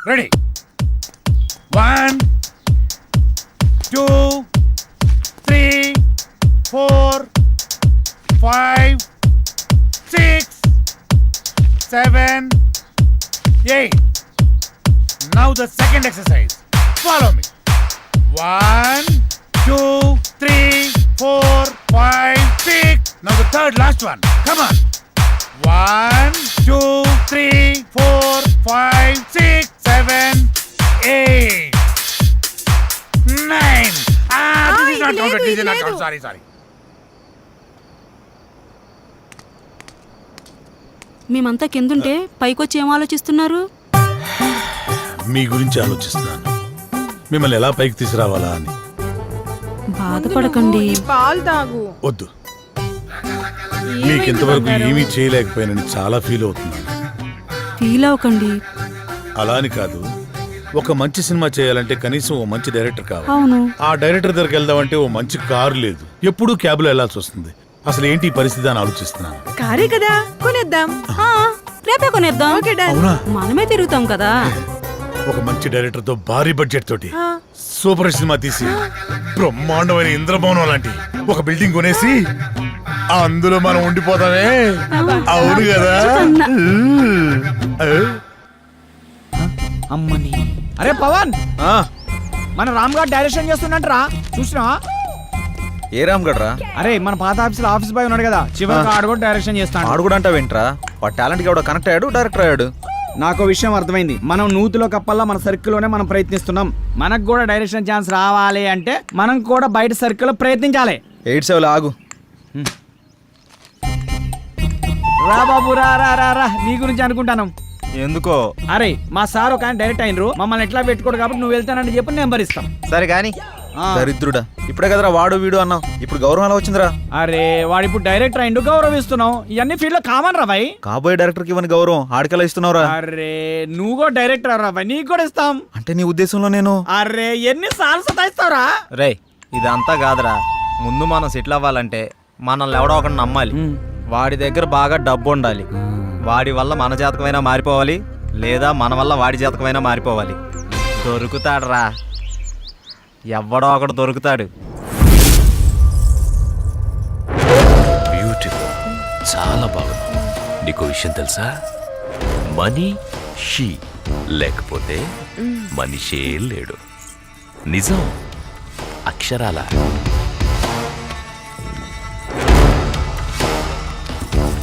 Ready 1 2 3 4 5 6 7 8. Now the second exercise. Follow me. 1 2 3 4 5 6. Now the third last one. Come on. 1 2 3 4 5 6 7 8 9. This is not counted. This is not counted. Sorry. మేమంతా కిందుంటే పైకొచ్చి ఏం ఆలోచిస్తున్నారు? మీ గురించి ఆలోచిస్తున్నాను. మిమ్మల్ని ఎలా పైకి తీసుకురావాలా అని. బాధపడకండి. పాలు తాగు. వద్దు. మీకు ఇంతవరకు ఏమీ చేయలేకపోయానని చాలా ఫీల్ అవుతున్నాను. ఫీల్ అవ్వకండి. అలా అని కాదు, ఒక మంచి సినిమా చేయాలంటే కనీసం ఓ మంచి డైరెక్టర్ కావాలి. అవును. ఆ డైరెక్టర్ దగ్గరికి వెళ్దామంటే ఓ మంచి కారు లేదు, ఎప్పుడూ క్యాబ్లో వెళ్లాల్సి వస్తుంది. అసలు ఏంటి ఈ పరిస్థితి అని ఆలోచిస్తున్నాను. కారే కదా, కొనేద్దాం. రేపే కొనేద్దాం. అవునా? మనమే తిరుగుతాం కదా. ఒక మంచి డైరెక్టర్ తో భారీ బడ్జెట్ తోటి సూపర్ సినిమా తీసి బ్రహ్మాండమైన ఇంద్రభవనం లాంటి ఒక బిల్డింగ్ కొనేసి అందులో మనం ఉండిపోతామే. అవును కదా? అమ్మని. అరే పవన్, మన రామ్ గారు డైరెక్షన్ చేస్తున్నట్రా, చూసినా? ఏ రామ్ గడ్రా? అరే మన పాత ఆఫీస్ బాయ్ ఉన్నాడు కదా, చివరికి ఆడు కూడా డైరెక్షన్ చేస్తాడు. ఆడు కూడా అంటావేంట్రా? ఆ టాలెంట్ కి ఎవడో కనెక్ట్ అయ్యాడు, డైరెక్టర్ అయ్యాడు. నాకు విషయం అర్థమైంది. మనం నూతిలో కప్పల్లా మన సర్కిల్లోనే మనం ప్రయత్నిస్తున్నాం. మనకు కూడా డైరెక్షన్ ఛాన్స్ రావాలి అంటే మనం కూడా బయట సర్కిల్లో ప్రయత్నించాలి. 87 ఆగు. రా బాబు, రా రా రా రా, నీ గురించి అనుకుంటాను. ఎందుకో? అరే మా సార్ ఒక ఆయన డైరెక్ట్ అయినరు, మమ్మల్ని ఎట్లా పెట్టుకోడు కాబట్టి నువ్వు వెళ్తానని చెప్పి నెంబర్ ఇస్తాం. సరే గాని దరిద్రుడా, ఇప్పుడే కదరా వాడు వీడు అన్నావు, ఇప్పుడు గౌరవం ఎలా వచ్చిందిరా? అరే వాడు ఇప్పుడు డైరెక్టర్ అయిండు, గౌరవిస్తున్నాం. ఇవన్నీ ఫీల్డ్ లో కామన్ రా భాయ్. కాబోయే డైరెక్టర్ కి ఇవ్వని గౌరవం ఆడికెలా ఇస్తున్నావురా? అరే నువ్వు కూడా డైరెక్టర్ రా భాయ్, నీకు కూడా ఇస్తాం. అంటే నీ ఉద్దేశంలో నేను? అరే ఎన్ని సార్లు సతాయిస్తావురా? రే ఇదంతా కాదురా, ముందు మనం సెటిల్ అవ్వాలంటే మనల్ని ఎవడో ఒకటి నమ్మాలి. వాడి దగ్గర బాగా డబ్బు ఉండాలి. వాడి వల్ల మన జాతకమైనా మారిపోవాలి, లేదా మన వల్ల వాడి జాతకమైనా మారిపోవాలి. దొరుకుతాడు రా, ఎవడో ఒకడు దొరుకుతాడు. బ్యూటిఫుల్, చాలా బాగుంది. నీకు విషయం తెలుసా? మనీ షీ లేకపోతే మనిషే లేడు. నిజం, అక్షరాల.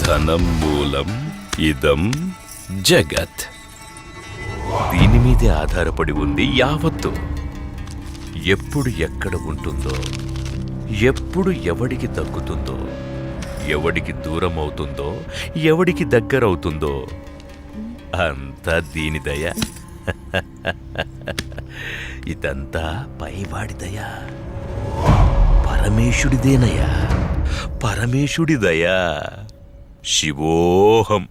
ధనం మూలం ఇదం జగత్. దీని మీదే ఆధారపడి ఉంది యావత్తు. ఎప్పుడు ఎక్కడ ఉంటుందో, ఎప్పుడు ఎవడికి దక్కుతుందో, ఎవడికి దూరం అవుతుందో, ఎవడికి దగ్గరవుతుందో అంతా దీని దయ. ఇదంతా పైవాడి దయ, పరమేశుడిదేనయ్యా, పరమేశుడి దయ. శివోహం.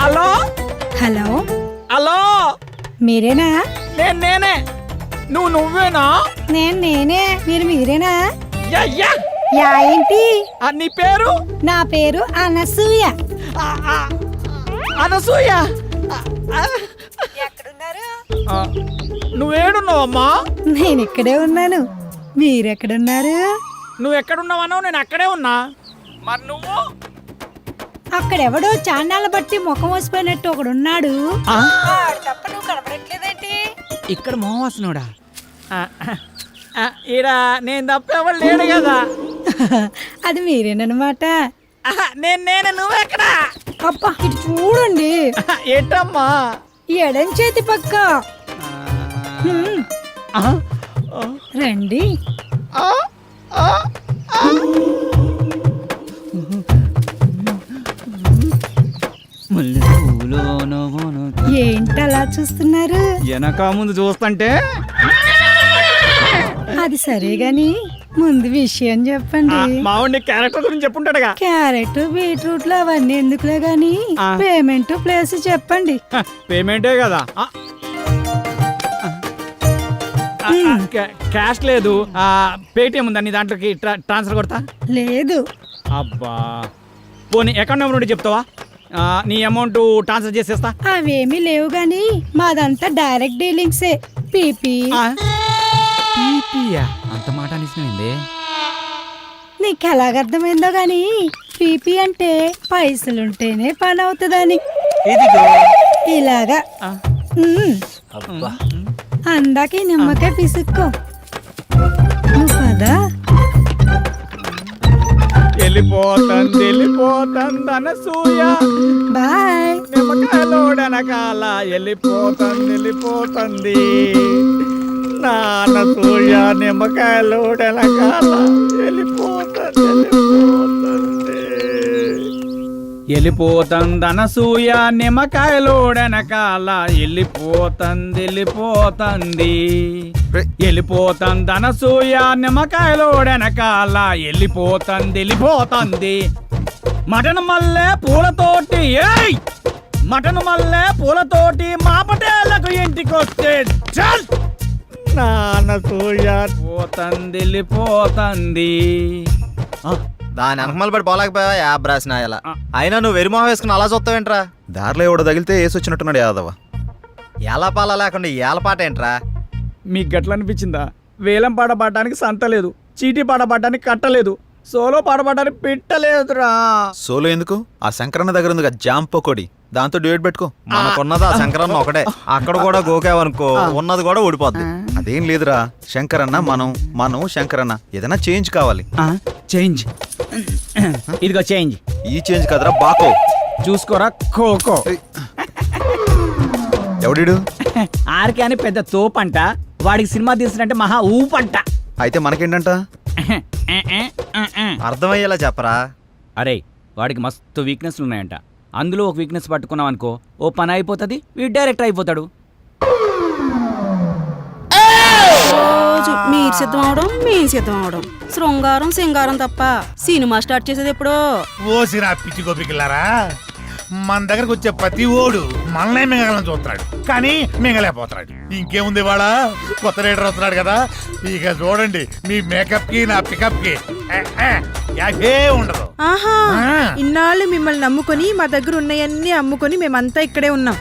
హలో హలో, హలో, మీరేనా? నేనే. నువ్వేనా? నేనే. మీరేనా? Yeah yeah. యా ఏంటి? నీ పేరు? నా పేరు అనసూయ. అనసూయ, ఎక్కడున్నారు? నువ్వేడున్నావమ్మా? నేను ఇక్కడే ఉన్నాను. మీరెక్కడున్నారు? నువ్వు ఎక్కడున్నావన్నావు, నేను అక్కడే ఉన్నా. మరి నువ్వు? అక్కడెవడో చాన్నాళ్ళ బట్టి ముఖం వసిపోయినట్టు ఒకడున్నాడు. తప్ప నువ్వు కనపడట్లేదేంటి? ఇక్కడ మోహవాసనుడా? ఈడ నేను తప్ప ఎవరు లేడు కదా. అది మీరేనమాట. నేను నువ్వెక్కడా? అబ్బా ఇటు చూడండి, ఏంటమ్మా? ఎడం చేతి పక్క. హ్మ్. రండి. ఏంటలా చూస్తున్నారు? వెనక ముందు చూస్తుంటే అది సరే గాని ముందు విషయం చెప్పండి. మావాడి క్యారెక్టర్ గురించి చెప్పుంటాడుగా. క్యారెట్ బీట్రూట్లు అవన్నీ ఎందుకులే గాని పేమెంట్ ప్లేస్ చెప్పండి. పేమెంటే కదా. క్యాష్ లేదు, పేటిఎం ఉందా నీ దాంట్లోకి ట్రాన్స్ఫర్ కొడతా? లేదు. అబ్బా పోనీ అకౌంట్ నెంబర్ ఉంటే చెప్తావా? నీ అమౌంట్ ట్రాన్స్ఫర్ చేసేస్తా. అవేమీ లేవు గాని మాదంతా డైరెక్ట్ డీలింగ్సే. పీపీ. అంత మాట అనిసింది. నీకు ఎలాగర్థమైందో గాని పీపీ అంటే పైసలుంటేనే పని అవుతుందని. ఇలాగా. అందాక ఈ నిమ్మకాయ పిసుక్కో. నువ్వు పదా. వెళ్ళిపోతుంది అనసూయ. బాయ్. నిమ్మకాయలోడనకాల వెళ్ళిపోతుంది నానసూయ. నిమ్మకాయలోడనకాల వెళ్ళిపోతుంది అనసూయ. నిమ్మకాయలోడనకాల వెళ్ళిపోతుంది అనసూయ. నిమ్మకాయలోడనకాల వెళ్ళిపోతుంది. మటన్ మల్లె పూలతోటి మటన్ మల్లె పూలతోటి మా పటేళ్లకు ఇంటికొస్తే చల్ నానసూయ వెళ్ళిపోతుంది. దాని అంకమలు పడి పోలేకపోయావా యాబ్ రాసిన ఇలా. అయినా నువ్వు వెరిమోహం వేసుకుని అలా చూస్తావేంట్రా? దారిలో ఎవడో తగిలితే వేసి వచ్చినట్టున్నాడు యాదవ. ఎలా పాల లేకుండా ఏలపాట ఏంట్రా? మీకు గట్ల అనిపించిందా? వేలం పాట పాడడానికి సంత లేదు, చీటీ పాట పాడడానికి కట్టలేదు, సోలో పాట పాడడానికి పెట్టలేదురా. సోలో ఎందుకు? ఆ శంకరన్న దగ్గర ఉంది జామ్ పకోడి, దాంతో డ్యూయట్ పెట్టుకో. మనకున్నది ఆ శంకరన్న ఒకటే. అక్కడ కూడా గోకావనుకో ఉన్నది కూడా ఊడిపోద్ది. అదేం లేదురా, శంకరన్న మనం శంకరన్న ఏదైనా చేంజ్ కావాలి. చేంజ్ ఇదిగో చేంజ్. ఈ చేంజ్ కదరా బాకో. చూసుకోరా కోకో. ఎవడిడు? ఆర్కే అని పెద్ద తోపంట, వాడికి సినిమా తీసినట్టే మహా ఊపంట. అయితే మనకేంటంట? అర్థమయ్యేలా చెప్పరా. అరే వాడికి మస్తు వీక్నెస్లు ఉన్నాయంట. అందులో ఒక వీక్నెస్ పట్టుకున్నాం అనుకో, ఓ పని అయిపోతుంది, వీడు డైరెక్టర్ అయిపోతాడు. రోజు మీరు సిద్ధం అవడం మేము సిద్ధం అవడం, శృంగారం సింగారం తప్ప సినిమా స్టార్ట్ చేసేది ఎప్పుడో. ఓసిరా పిచ్చి గోపికిల్లారా, మన దగ్గరకు వచ్చే ప్రతి ఓడు మనల్నే మింగలని చూస్తున్నాడు, కానీ మింగలేకపోతున్నాడు. ఇంకేముంది వాళ్ళ కొత్త రైడర్ వస్తున్నాడు కదా, ఇక చూడండి మీ మేకప్ కి నా పికప్ కి యాభే ఉండదు. ఆహా, ఇన్నాళ్ళు మిమ్మల్ని నమ్ముకొని మా దగ్గర ఉన్నాయన్నీ అమ్ముకొని మేమంతా ఇక్కడే ఉన్నాం.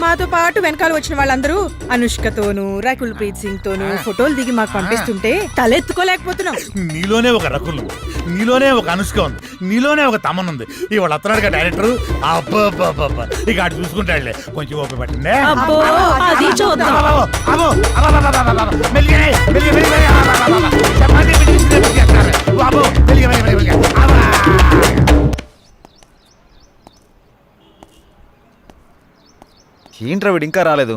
మాతో పాటు వెనకాల వచ్చిన వాళ్ళందరూ అనుష్కతోనూ రకుల్ ప్రీత్ సింగ్ తోనూ ఫోటోలు దిగి మాకు పంపిస్తుంటే తలెత్తుకోలేకపోతున్నాం. నీలోనే ఒక రకుల్ ఉంది, నీలోనే ఒక అనుష్క ఉంది, నీలోనే ఒక తమన్ ఉంది. ఇవాళ వస్తున్నాడు కదా డైరెక్టర్, అబ్బా ఇక అటు చూసుకుంటాడులే. కొంచెం ఓపిక పట్టిందే. అబ్బో అది చూద్దాం. ఏంట్రా వీడు ఇంకా రాలేదు?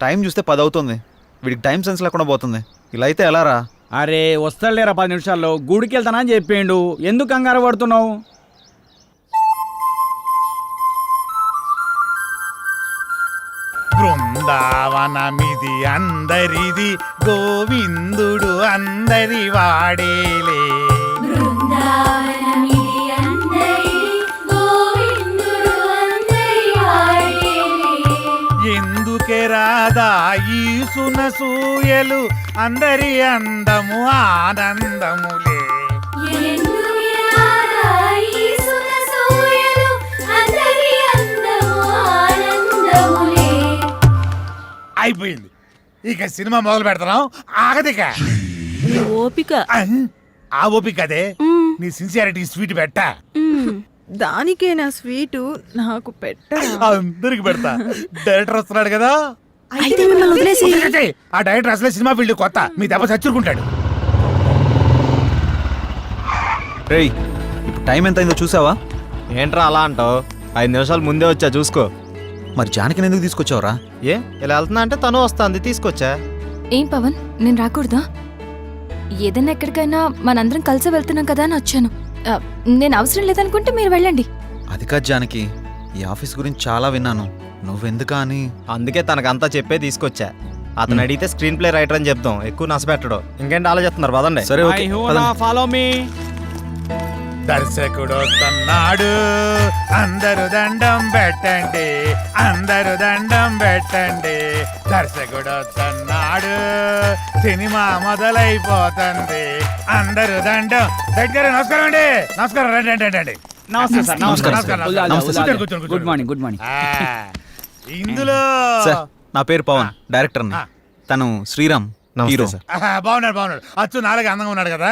టైం చూస్తే 10 అవుతుంది. వీడికి టైం సెన్స్ లేకుండా పోతుంది. ఇలా అయితే ఎలా రా? అరే వస్తాడులేరా 10 నిమిషాల్లో, గుడికి వెళ్తానా అని చెప్పిండు, ఎందుకు కంగారు పడుతున్నావు? బృందావనమిది అందరిది, గోవిందుడు అందరి వాడేలే. ఎందుకే రాదా ఈ సునసూయలు, అందరి అందము ఆనందములే. అయిపోయింది, ఇక సినిమా మొదలు పెడతాం. ఆగదిక నీ ఓపిక. ఆ ఓపిక అదే, నీ సిన్సియారిటీ స్వీట్ పెట్ట. దానికే నా స్వీటు నాకు పెట్ట. అందరికి పెడతా. డైరెక్టర్ వస్తున్నాడు కదా, అయితే మిమ్మల్ని వదిలేసి ఛీ, ఆ డైరెక్టర్ అసలే సినిమా ఫీల్డ్ కొత్త మీ దెబ్బ చచ్చుకుంటాడు. రేయ్ ఇప్పుడు టైం ఎంత అయిందో చూసావా? ఏంట్రా అలా అంటావు? 5 నిమిషాలు ముందే వచ్చా చూసుకో. మరి జానకిని ఎందుకు తీసుకొచ్చావురా? ఏ ఇలా వెళ్తున్నా అంటే తను వస్తుంది, తీసుకొచ్చా. ఏం పవన్, నేను రాకూడదా? ఏదైనా ఎక్కడికైనా మనందరం కలిసి వెళ్తున్నాం కదా అని వచ్చాను. నేను అవసరం లేదనుకుంటే మీరు వెళ్ళండి. అది కాదు జానకి, ఈ ఆఫీస్ గురించి చాలా విన్నాను. నువ్వెందుకా అని. అందుకే తనకంతా చెప్పే తీసుకొచ్చా. అతను అడిగితే స్క్రీన్ ప్లే రైటర్ అని చెప్తాం, ఎక్కువ నష్టపెట్టడు. ఇంకేంటి ఆలోచిస్తున్నారు? పదండి. సరే ఓకే ఫాలో మీ. దర్శకుడు వస్తున్నాడు, అందరూ దండం పెట్టండి, అందరూ దండం పెట్టండి. దర్శకుడు వస్తున్నాడు, సినిమా మొదలైపోతుంది, అందరూ దండం. దగ్గర నమస్కారం అండి. నమస్కారం, రండి రండి రండి. నమస్తే సార్. నమస్కారం, నమస్కారం. నమస్కారం. కూర్చోండి, కూర్చోండి, కూర్చోండి. Good morning, good morning. ఇందులో సార్ నా పేరు పవన్, డైరెక్టర్ని. తను శ్రీరామ్, నమస్తే హీరో. సార్. బాగున్నాడు బాగున్నాడు. అచ్చు నాలుగు అందంగా ఉన్నాడు కదా.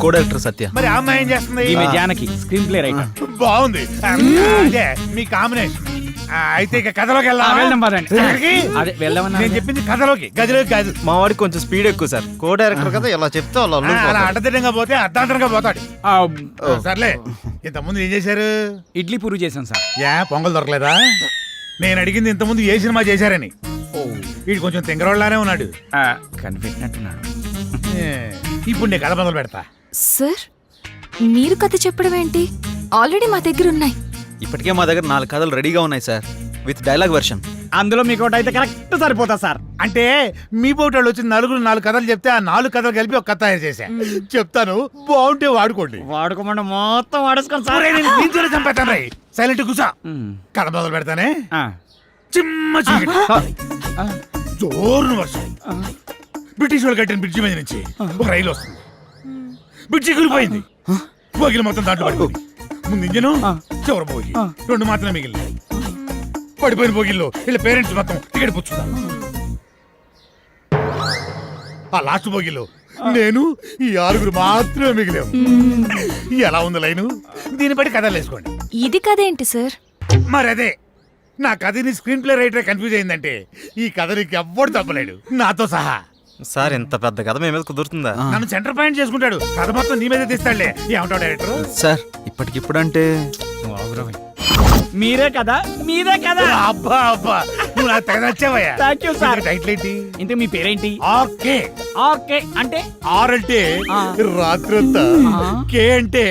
కో డైరెక్టర్ సత్య. మరి ఆ అమ్మాయి ఏం చేస్తుంది? ఈమె జానకి, స్క్రీన్ ప్లే రైటర్. బాగుంది. అదే మీ కాంబినేషన్. అయితే ఇక కథలోకి వెళ్దాం పదండి. ఎక్కడికి? అదే వెళ్దామన్నా. నేను చెప్పింది కథలోకి, గదిలోకి కాదు. మా వాడికి కొంచెం స్పీడ్ ఎక్కువ సార్. కో డైరెక్టర్ కదా, ఇలా చెప్తే వాళ్ళు అలా అల్లుకుపోతారు. అడ్డదిడ్డంగా పోతే అర్ధాంతరంగా పోతాడు. సర్లే, ఇంతకుముందు ఏం చేశారు? ఇడ్లీ పూరి చేశాం సార్. పొంగల్ దొరకలేదా? నేను అడిగింది ఇంతకుముందు ఏ సినిమా చేశారని. వీడు కొంచెం తింగరోళ్ళలానే ఉన్నాడు. కనిపెట్టినట్టున్నాడు. ఇప్పుడు నేను కథ మొదలు పెడతా. సార్, మీరు కథ చెప్పడం ఏంటి? ఆల్రెడీ మా దగ్గర ఉన్నాయి. ఇప్పటికే మా దగ్గర 4 కథలు రెడీగా ఉన్నాయి సార్, విత్ డైలాగ్ వెర్షన్. అందులో మీకు ఒకటి అయితే కరెక్ట్ సరిపోతా సార్. అంటే మీ పోటాళ్ళు వచ్చి నలుగురు 4 కథలు చెప్తే ఆ 4 కథలు కలిపి ఒక కథ తయారు చేశా. చెప్తాను, బాగుంటే వాడుకోండి. వాడుకోమంటే మొత్తం వాడేసుకోండి సార్. దీంతోనే చంపేస్తాను. రై సైలెంట్ కూసా. కథ మొదలు పెడతానే. చిమ్మ చీకటి, జోరున వర్షం. బ్రిటిష్ వాళ్ళు కట్టిన బ్రిడ్జి మీద నుంచి ఒక రైలు వస్తుంది. బ్రిడ్జి కూలిపోయింది. బోగిలు మొత్తం దాంట్లో పడిపోయింది. ముందు ఇంజను, చివరి బోగి 2 మాత్రమే మిగిలినాయి. పడిపోయిన బోగిల్లో వీళ్ళ పేరెంట్స్ మొత్తం టికెట్ పుచ్చుతారు. ఆ లాస్ట్ బోగిలో నేను ఈ 6 మాత్రమే మిగిలాము. ఎలా ఉంది లైను? దీన్ని బట్టి కథలు వేసుకోండి. ఇది కథ ఏంటి సార్? మరి అదే, నా కథని స్క్రీన్ ప్లే రైటర్ కన్ఫ్యూజ్ అయిందంటే ఈ కథ నీకు ఎవ్వడు తప్పలేడు, నాతో సహా. సార్ ఇంత పెద్ద కథ మీ మీద కుదురుతుందా? నన్ను సెంటర్ పాయింట్ చేసుకుంటాడు. కథ మొత్తం నీ మీదే తీస్తాడులే. ఏమంటావు డైరెక్టర్? సార్ ఇప్పటికిప్పుడు అంటే మీరే కదా, మీరే కదా. అబ్బా అబ్బా, నువ్వు నాకు తెగ నచ్చావయ్యా. Thank you sir. టైటిల్ ఏంటి? ఇంత మీ పేరేంటి? ఆర్కే. ఓకే అంటే ఆర్ అంటే రాత్రంతా, కే అంటే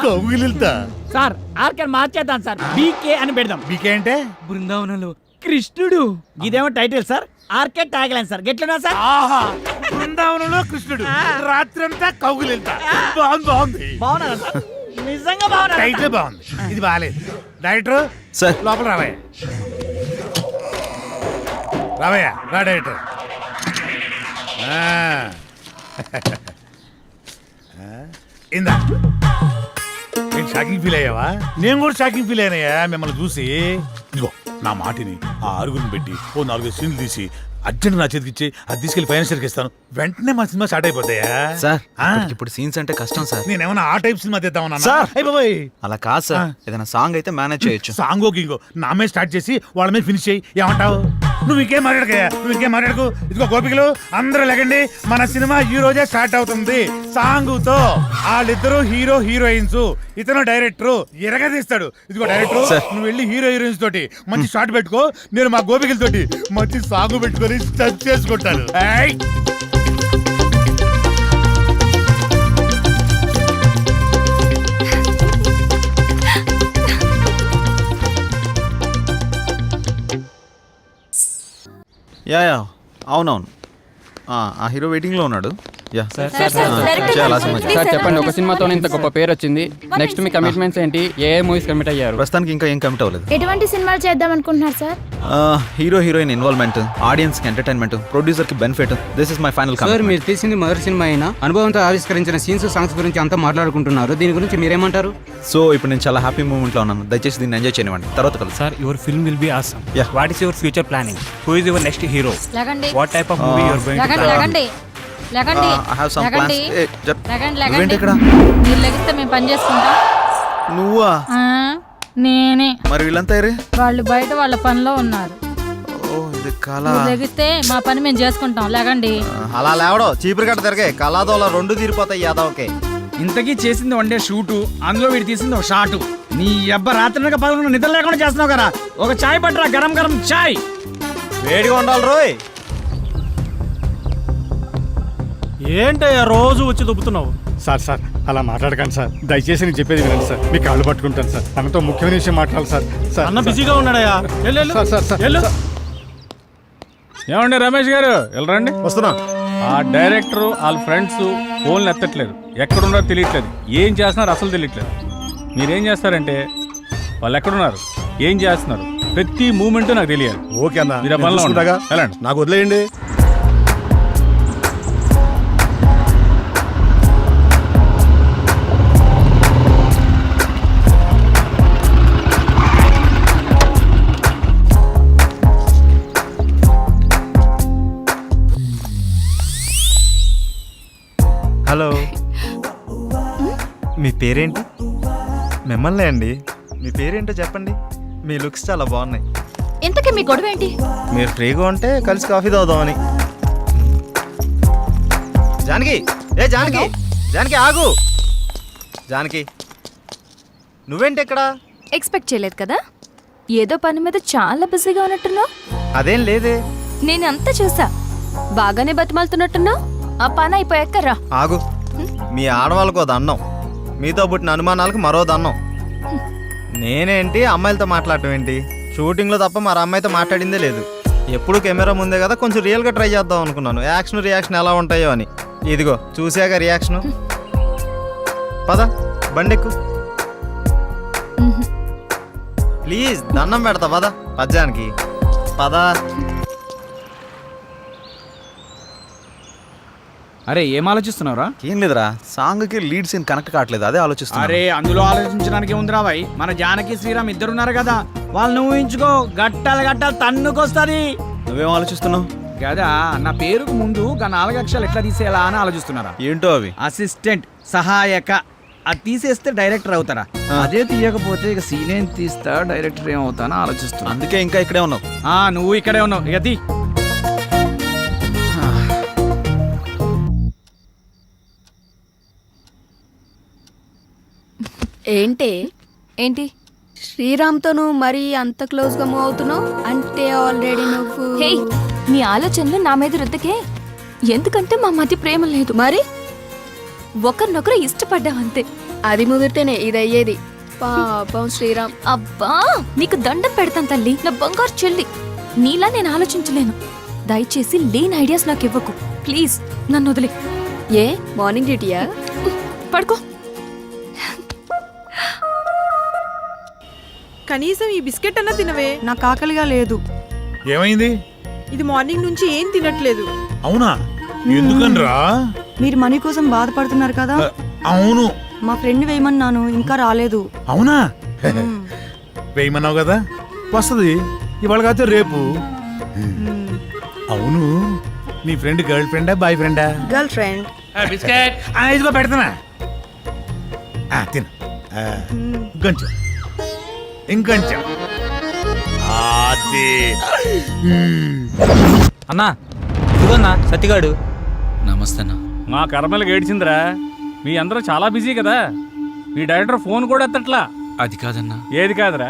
కౌగిలిల్తా. సార్ ఆర్కే మార్చేద్దాం సార్, బీకే అని పెడదాం. బీకే అంటే బృందావనంలో కృష్ణుడు. ఇదేమో title sir, RK tag line sir. గెట్లనా సార్? ఆహా, బృందావనంలో కృష్ణుడు, రాత్రంతా కౌగిలిల్తా. బాగుంది బాగుంది. బాగున్నారా సార్? నిజంగా బాగున్నా. టైటిల్ బాగుంది, ఇది బాగాలేదు. డైరెక్టర్ సార్ లోపల రావయ్యా. రావయ్యా, రా డైరెక్టర్. ఇందా, నేను షాకింగ్ ఫీల్ అయ్యావా? నేను కూడా షాకింగ్ ఫీల్ అయినాయా మిమ్మల్ని చూసి. ఇదిగో నా మాటిని ఆ 6 పెట్టి ఓ 4 సీన్లు తీసి అర్జెంట్ నా చేతికి ఇచ్చి అది తీసుకెళ్లి ఫైనాన్షియల్కి ఇస్తాను. వెంటనే మా సినిమా స్టార్ట్ అయిపోతాయా? సార్ ఇప్పుడు సీన్స్ అంటే కష్టం సార్. నేనేమన్నా ఆ టైప్ సినిమా తీద్దామన్నా? సార్. అయిపోయి అలా కాదు సార్, ఏదైనా సాంగ్ అయితే మేనేజ్ చేయొచ్చు. సాంగో గింగో నా మీద స్టార్ట్ చేసి వాళ్ళ మీద ఫినిష్ చేయి. ఏమంటావు? నువ్వు ఇంకేం మాట్లాడకయ్యా, నువ్వు ఇంకేం మాట్లాడకు. ఇదిగో గోపికలు అందరూ లెగండి, మన సినిమా ఈ రోజే స్టార్ట్ అవుతుంది సాంగుతో. వాళ్ళిద్దరు హీరో హీరోయిన్స్, ఇతను డైరెక్టర్ ఎరగదీస్తాడు. ఇదిగో డైరెక్టర్, నువ్వు వెళ్ళి హీరో హీరోయిన్స్ తోటి మంచి షాట్ పెట్టుకో, నేను మా గోపికలతోటి మంచి సాంగ్ పెట్టుకొని స్టెప్ చేసుకుంటాను. యా యా అవునవును, ఆ హీరో వెయిటింగ్ లో ఉన్నాడు. యా సార్, డైరెక్టర్ సార్ చెప్పండి, ఒక సినిమాతో ఇంత గొప్ప పేరు వచ్చింది. నెక్స్ట్ మీ కమిట్మెంట్స్ ఏంటి? ఏ మూవీస్ కమిట్ అయ్యారు? ప్రస్తుతానికి ఇంకా ఏం కమిట్ అవ్వలేదు. ఎటువంటి సినిమాలు చేద్దాం అనుకుంటున్నారు sir? Hero heroine involvement, audience కి ఎంటర్టైన్మెంట్, ప్రొడ్యూసర్ కి benefit. This is my final sir, commitment. మీరు తీసింది మొదటి సినిమా అయినా అనుభవంతో ఆవిష్కరించిన సీన్స్, సాంగ్స్ గురించి అంతా మాట్లాడుకుంటున్నారు. దీని గురించి మీరేమంటారు? సో ఇప్పుడు నేను చాలా హ్యాపీ మూమెంట్ లో ఉన్నాను. దయచేసి దీన్ని ఎంజాయ్ చేయనివ్వండి, తర్వాత కలుసు. Sir, your film will be awesome. Yeah. What is your future planning? Who is your next hero? లగండి What type of movie you are going to plan? లగండి లగండి I have some plans. లగండి నువ్వేంటి ఇక్కడ? మీరు లెగిస్తే మేము పని చేసుకుంటాం. నువ్వా? నేనే. మరి వీళ్ళంతా ఏరే? వాళ్ళు బయట వాళ్ళ పనిలో ఉన్నారు. ఓ ఇది కళ. తెగిస్తే మా పని మేము చేసుకుంటాం లేకండి. అలా లేవడో చీపురు కట్ట తిరగే కళాదోళ రెండు తీరిపోతాయి యాదవకే. ఇంతకీ చేసింది వన్ డే షూటు, అందులో వీడు తీసింది ఒక షాటు. నీ అబ్బ రాత్రి పదకొండు నిద్ర లేకుండా చేస్తున్నావు కదా. ఒక చాయ్ పట్టరా, గరం గరం చాయ్. వేడిగా ఉండాలి రోయ్. ఏంటయ్యా రోజు వచ్చి దుబ్బుతున్నావు? సార్ సార్ అలా మాట్లాడకండి సార్, దయచేసి నేను చెప్పేది వినండి సార్. మీ కాళ్ళు పట్టుకుంటాను సార్, అన్నతో ముఖ్యమైన విషయం మాట్లాడాలి సార్. సార్ అన్న బిజీగా ఉన్నాడయ్యా. సార్ సార్ సార్ ఏమండి రమేష్ గారు వెళ్ళరండి. వస్తున్నా. ఆ డైరెక్టర్ వాళ్ళ ఫ్రెండ్స్ ఫోన్లు ఎత్తట్లేదు, ఎక్కడున్నారో తెలియట్లేదు, ఏం చేస్తున్నారు అసలు తెలియట్లేదు. మీరేం చేస్తారంటే వాళ్ళు ఎక్కడున్నారు, ఏం చేస్తున్నారు, ప్రతి మూమెంట్ నాకు తెలియాలి. ఓకే అన్న, మీరు ఆ పనిలో చూసుకుంటాగా. వెళ్ళండి. నాకు వదిలేయండి. హలో, మీ పేరేంటి? మిమ్మల్ని అండి. మీ పేరేంటో చెప్పండి. మీ లుక్స్ చాలా బాగున్నాయి. ఇంతకీ మీ గొడవ ఏంటి? మీరు ఫ్రీగా ఉంటే కలిసి కాఫీ తాగుదామని. జానకి, ఏ జానకి, జానకి ఆగు. జానకి, నువ్వేంటి ఇక్కడ? ఎక్స్పెక్ట్ చేయలేదు కదా. ఏదో పని మీద చాలా బిజీగా ఉన్నట్టున్నావు. అదేం లేదే. నేను అంతా చూసా, బాగానే బతిమాలుతున్నట్టున్నావు. ఆ పని అయిపోయాక రా. ఆగు. మీ ఆడవాళ్ళకు దండం, మీతో పుట్టిన అనుమానాలకు మరో దండం. నేనేంటి అమ్మాయిలతో మాట్లాడటం ఏంటి? షూటింగ్లో తప్ప మరి అమ్మాయితో మాట్లాడిందే లేదు. ఎప్పుడు కెమెరా ముందే కదా, కొంచెం రియల్గా ట్రై చేద్దాం అనుకున్నాను. యాక్షన్ రియాక్షన్ ఎలా ఉంటాయో అని. ఇదిగో చూసాక రియాక్షను. పద బండెక్కు ప్లీజ్, దండం పెడతా పద. పద్యానికి పద. అరే ఏం ఆలోచిస్తున్నావురా? ఏం లేదురా, సాంగ్కి లీడ్ సీన్ కనెక్ట్ కావట్లేదు, అదే ఆలోచిస్తున్నా. అరే అందులో ఆలోచించడానికి ఉందిరా భాయ్. మన జానకి శ్రీరామ్ ఇద్దరున్నారు కదా, వాళ్ళని ఊహించుకో. గట్టాలు గట్టాలు తన్నుకొస్తుంది. నువ్వేం ఆలోచిస్తున్నావు? కదా నా పేరుకు ముందు 4 అక్షరాలు ఎట్లా తీసేయాలా అని ఆలోచిస్తున్నారా? ఏంటో అవి? అసిస్టెంట్, సహాయక. అది తీసేస్తే డైరెక్టర్ అవుతారా? అదే తీయకపోతే ఇక సీన్ ఏం తీస్తా, డైరెక్టర్ ఏమవుతానో ఆలోచిస్తున్నా. అందుకే ఇంకా ఇక్కడే ఉన్నావు. నువ్వు ఇక్కడే ఉన్నావు. ఇక తీ. ఏంటి శ్రీరామ్తో నువ్వు మరీ అంత క్లోజ్ గా మూవ్ అవుతున్నావు అంటే ఆల్రెడీ నువ్వు. హే, నీ ఆలోచనలు నా మీద రుద్దకే. ఎందుకంటే మా మధ్య ప్రేమ లేదు. మరి ఒకరినొకరు ఇష్టపడ్డాం అంతే. అది ముదిరితేనే ఇది అయ్యేది. పాపం శ్రీరామ్. అబ్బా, నీకు దండం పెడతాను తల్లి, నా బంగారు చెల్లి. నీలా నేను ఆలోచించలేను. దయచేసి లేని ఐడియాస్ నాకు ఇవ్వకు ప్లీజ్. నన్ను వదిలే. ఏ మార్నింగ్ డ్యూటీయా? పడుకో. కనీసం ఈ బిస్కెట్ అన్నా తినవే. నాకు ఆకలిగా లేదు. ఏమైంది? ఇది మార్నింగ్ నుంచి ఏం తినట్లేదు. అవునా? ఎందుకనరా? మీరు మనీ కోసం బాధపడుతున్నారు కదా. అవును. మా ఫ్రెండ్ వేయమన్నాను, ఇంకా రాలేదు. అవునా? వేయమన్నావు కదా, వస్తుంది ఇవాళ కాదు రేపు. అవును, నీ ఫ్రెండ్ గర్ల్ ఫ్రెండా బాయ్ ఫ్రెండా? Girl friend. బిస్కెట్ ఇదిగో పెడుతున్నా, తిన. ఇంకొంచెం ఇంకొంచెం. అన్నా ఇదిగోన్నా సత్తిగాడు. నమస్తే అన్న. మా కర్మలకు ఏడ్చిందిరా. మీ అందరూ చాలా బిజీ కదా, మీ డైరెక్టర్ ఫోన్ కూడా ఎత్తట్లా. అది కాదన్నా. ఏది కాదురా?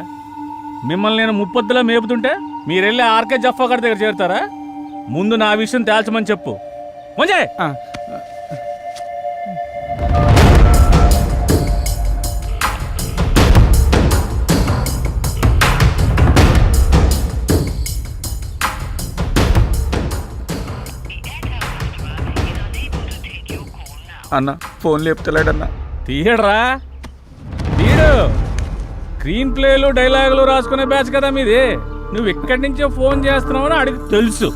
మిమ్మల్ని నేను ముప్పొద్దులా మేపుతుంటే మీరెళ్ళి ఆర్కే జఫా గారి దగ్గర చేరుతారా? ముందు నా విషయం తేల్చమని చెప్పు. మంజయ్, అన్న ఫోన్ లేపుతలేడన్నా. తీయడరా, తీయడు. స్క్రీన్ ప్లేలు డైలాగులు రాసుకునే బ్యాచ్ కదా మీది. నువ్వు ఇక్కడి నుంచే ఫోన్ చేస్తున్నావని అడిగి తెలుసు.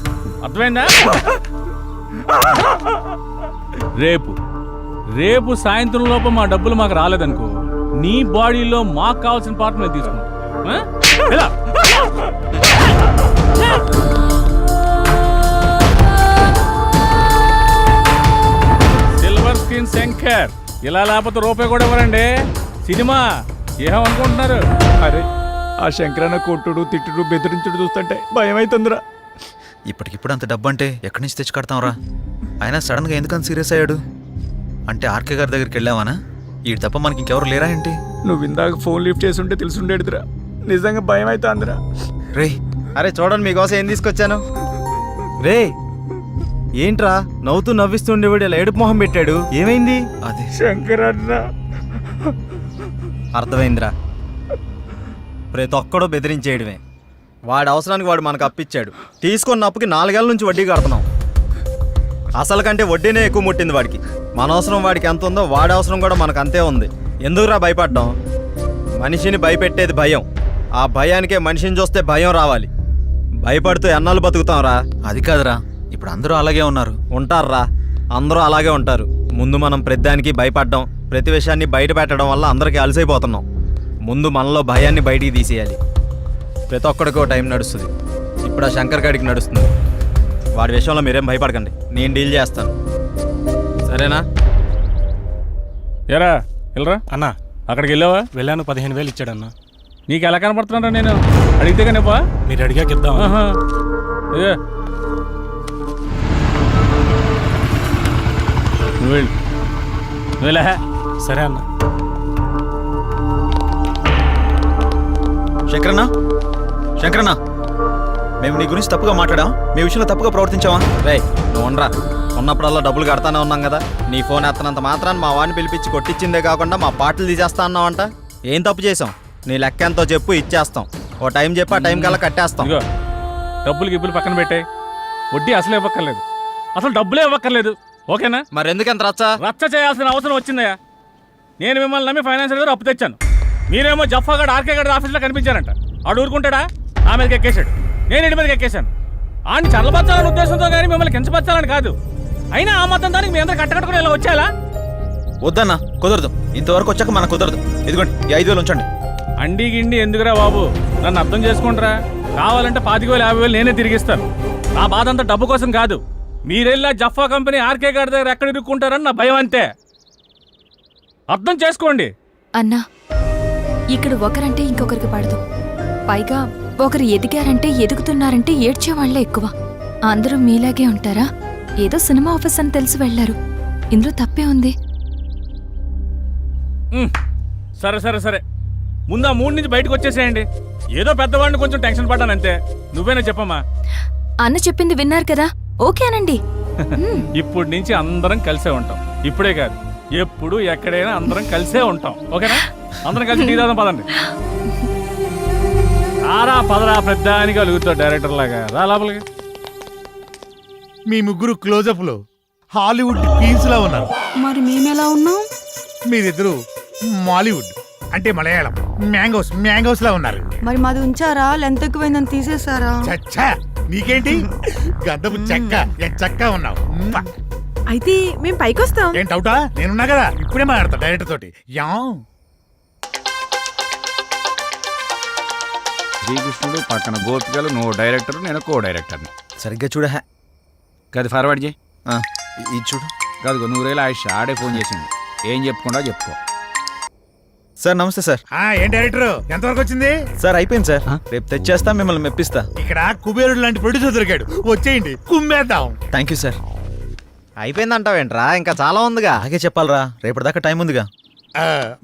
అర్థమైందా? రేపు సాయంత్రం లోపు మా డబ్బులు మాకు రాలేదనుకో, నీ బాడీలో మాకు కావాల్సిన పార్ట్ మేము తీసుకుంటాం. సిల్వర్ స్క్రీన్ శంకర్, ఇలా లేకపోతే రూపాయి కూడా ఇవ్వరండి. సినిమా ఏమనుకుంటున్నారు? అరే ఆ శంకరన్న కొట్టుడు తిట్టుడు బెదిరించుడు చూస్తుంటే భయం అవుతుందిరా. ఇప్పటికిప్పుడు అంత డబ్బు అంటే ఎక్కడి నుంచి తెచ్చి కడతాంరా? అయినా సడన్గా ఎందుకని సీరియస్ అయ్యాడు? అంటే ఆర్కే గారి దగ్గరికి వెళ్ళావానా? ఈ తప్ప మనకి ఇంకెవరు లేరా ఏంటి? నువ్వు ఇందాక ఫోన్ లిఫ్ట్ చేసి ఉంటే తెలుసుండేదిరా. నిజంగా భయం అవుతుందిరా. రే అరే చూడండి మీకోసం ఏం తీసుకొచ్చాను. రే ఏంట్రా నవ్వుతూ నవ్విస్తుండేవాడు ఇలా ఏడుపు మొహం పెట్టాడు, ఏమైంది? అది శంకరన్న అర్థమైందిరా, ప్రతి ఒక్కడో బెదిరించేయడమే. వాడి అవసరానికి వాడు మనకు అప్పిచ్చాడు, తీసుకున్న అప్పుకి 4 ఏళ్ళ నుంచి వడ్డీ కడుతున్నాం. అసలు కంటే వడ్డీనే ఎక్కువ ముట్టింది వాడికి. మన అవసరం వాడికి ఎంత ఉందో వాడి అవసరం కూడా మనకు అంతే ఉంది. ఎందుకురా భయపడ్డాం? మనిషిని భయపెట్టేది భయం. ఆ భయానికే మనిషిని చూస్తే భయం రావాలి. భయపడుతూ ఎన్నాళ్ళు బతుకుతాంరా? అది కాదురా, ఇప్పుడు అందరూ అలాగే ఉన్నారు. ఉంటారా, అందరూ అలాగే ఉంటారు. ముందు మనం ప్రతిదానికి భయపడ్డాం, ప్రతి విషయాన్ని బయట పెట్టడం వల్ల అందరికీ అలసైపోతున్నాం. ముందు మనలో భయాన్ని బయటికి తీసేయాలి. ప్రతి ఒక్కడికో టైం నడుస్తుంది. ఇప్పుడు ఆ శంకర్ గాడికి నడుస్తుంది. వాడి విషయంలో మీరేం భయపడకండి, నేను డీల్ చేస్తాను, సరేనా? ఎరా వెళ్ళరా అన్నా అక్కడికి వెళ్ళావా? వెళ్ళాను, 15,000 ఇచ్చాడన్నా. నీకు ఎలా కనపడుతున్నారా? నేను అడిగితే కానీ మీరు అడిగాక ఇద్దాం. నువ్వు వెళ్ళు, నువ్వు వెళ్ళా. సరే అన్న. శంకరన్న, శంకరన్న, మేము నీ గురించి తప్పుగా మాట్లాడాం, మీ విషయంలో తప్పుగా ప్రవర్తించావా? రే నువ్వు ఉండరా, ఉన్నప్పుడల్లా డబ్బులు కడతానే ఉన్నాం కదా. నీ ఫోన్ ఎత్తనంత మాత్రాన్ని మా వాడిని పిలిపించి కొట్టించిందే కాకుండా మా పాటలు తీసేస్తా అన్నావంట. ఏం తప్పు చేసాం? నీ లెక్క ఎంతో చెప్పు, ఇచ్చేస్తాం. ఓ టైం చెప్పి ఆ టైం కల్లా కట్టేస్తాం. ఇదిగో డబ్బులు గిబ్బులు పక్కన పెట్టాయి, వడ్డీ అసలు ఇవ్వక్కర్లేదు, అసలు డబ్బులే ఇవ్వక్కర్లేదు, ఓకేనా? మరి ఎందుకు ఎంత రచ్చ చేయాల్సిన అవసరం వచ్చిందయ్యా. నేను మిమ్మల్ని నమ్మి ఫైనాన్షియల్ గారు అప్పు తెచ్చాను. మీరేమో జఫాగడ్ ఆర్కే గడ్ ఆఫీస్లో కనిపించారంట. ఆడు ఊరుకుంటాడా? నా మీదకి ఎక్కేశాడు, నేను ఇంటి మీదకి ఎక్కేశాను. ఆయన చల్లబచ్చాలని ఉద్దేశంతో కానీ మిమ్మల్ని కించపరచాలని కాదు. అయినా ఆ మొత్తం దానికి మీ అందరూ కట్టకట్టుకుని ఇలా వచ్చేలా? వద్దన్నా, కుదరదు. ఇంతవరకు వచ్చాక మనకు కుదరదు. ఇదిగోండి ఈ 5,000 ఉంచండి. అండి గిండి ఎందుకురా బాబు, నన్ను అర్థం చేసుకుంటారా? కావాలంటే 25,000 50,000 నేనే తిరిగిస్తాను. నా బాధ అంతా డబ్బు కోసం కాదు. మీరెళ్ళా జఫా కంపెనీ ఆర్కే గారి దగ్గర ఎక్కడ ఇరుక్కుంటారని నా భయం అంతే. అర్థం చేసుకోండి. అన్నా, ఇక్కడ ఒకరంటే ఇంకొకరికి పడదు. పైగా ఒకరు ఎదిగారంటే ఎదుగుతున్నారంటే ఏడ్చేవాళ్లే ఎక్కువ. అందరూ మీలాగే ఉంటారా? ఏదో సినిమా ఆఫీస్ అని తెలిసి వెళ్లారు, ఇందులో తప్పే ఉంది. సరే సరే సరే, ముందు ఆ 3 నుంచి బయటకు వచ్చేసేయండి. ఏదో పెద్దవాడిని కొంచెం టెన్షన్ పడ్డాను అంతే. నువ్వేనా చెప్పమ్మా? అన్న చెప్పింది విన్నారు కదా, ఓకేనండి. ఇప్పటి నుంచి అందరం కలిసే ఉంటాం. ఇప్పుడే కాదు, ఎప్పుడు ఎక్కడైనా అందరం కలిసే ఉంటాం, ఓకేనా? అందరం కలిసి టీ తాగుదాం, పదండి. ఆరా పదరా, పెద్ద అని కలుగుతావు డైరెక్టర్ లాగా. రా లోపలికి. మీ ముగ్గురు క్లోజప్ లో హాలీవుడ్ క్వీన్స్ లా ఉన్నారు. మరి మేమెలా ఉన్నాం? మీరిద్దరు మాలీవుడ్ అంటే మలయాళం మ్యాంగోస్ లా ఉన్నారు. మరి మాది ఉంచారా? లెంత్ ఎక్కువైందని తీసేసారా? చచ్చా, నీకేంటి గంధపు చెక్క చెక్క ఉన్నావు. అయితే మేము పైకొస్తాం. ఏంటి అవుటా? నేనున్నా కదా, ఇప్పుడే మాట్లాడతా డైరెక్టర్ తోటి. యా శ్రీకృష్ణుడు పక్కన గోపికలు, నువ్వు డైరెక్టర్, నేను కో డైరెక్టర్ని. సరిగ్గా చూడ. గది ఫార్వర్డ్ చేయి. ఇది చూడు. కాదు, 100,000 ఆయుష్ ఆడే ఫోన్ చేసింది. ఏం చెప్పుకుండా చెప్పుకో. సార్ నమస్తే సార్. ఏం డైరెక్టర్, ఎంతవరకు వచ్చింది? సార్ అయిపోయింది సార్, రేపు తెచ్చేస్తా, మిమ్మల్ని మెప్పిస్తా. ఇక్కడ కుబేరుడు లాంటి ప్రొడ్యూసర్ దొరికాడు, వచ్చేయండి కుమ్మేద్దాం. Thank you sir. అయిపోయిందంటావేంట్రా? ఇంకా చాలా ఉందిగా. అలాగే చెప్పాలరా, రేపటిదాకా టైం ఉందిగా.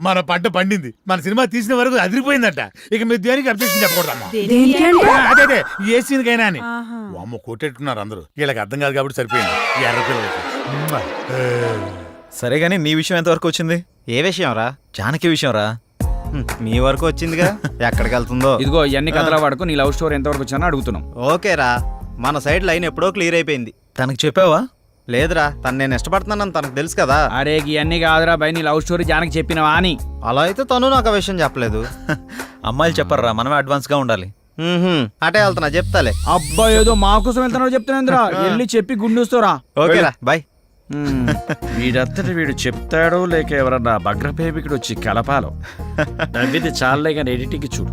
మన పంట పండింది, మన సినిమా తీసిన వరకు అదిరిపోయిందట. ఇక మీరు దేనికి అబ్జెక్షన్ చెప్పకూడదమ్మా. అదే ఏ సీన్ కైనా అని. అమ్మ కొట్టేట్టున్నారు అందరూ, వీళ్ళకి అర్థం కాదు కాబట్టి సరిపోయింది. ఎర్ర పిల్లలకి. సరే గానీ నీ విషయం ఎంతవరకు వచ్చింది? ఏ విషయం రా? జానకి విషయం రా. మీ వరకు వచ్చిందిగా, ఎక్కడికి వెళ్తుందో. ఇదిగో ఇవన్నీ కథల వాడుకో, నీ లవ్ స్టోరీ ఎంతవరకు వచ్చానో అడుగుతున్నాం. ఓకేరా, మన సైడ్ లైన్ ఎప్పుడో క్లియర్ అయిపోయింది. తనకు చెప్పావా? లేదురా, తను నేను ఇష్టపడుతున్నానని తనకు తెలుసు కదా. అరే ఇవన్నీ కాదురా బై, నీ లవ్ స్టోరీ జానకి చెప్పినవా అని. అలా అయితే తను నాకు ఆ విషయం చెప్పలేదు. అమ్మాయిలు చెప్పర్రా, మనమే అడ్వాన్స్ గా ఉండాలి. అటే వెళ్తున్నా, చెప్తాలే. అబ్బా ఏదో మా కోసం వెళ్తున్నావు చెప్తున్నాంద్రా, వెళ్ళి చెప్పి గుండూస్తోరా. ఓకేరా బాయ్. వీడంతటి వీడు చెప్తాడో లేక ఎవరన్నా భగ్రపేపికుడు వచ్చి కలపాలో. నవ్విది చాలే కానీ ఎడిటింగ్ చూడు.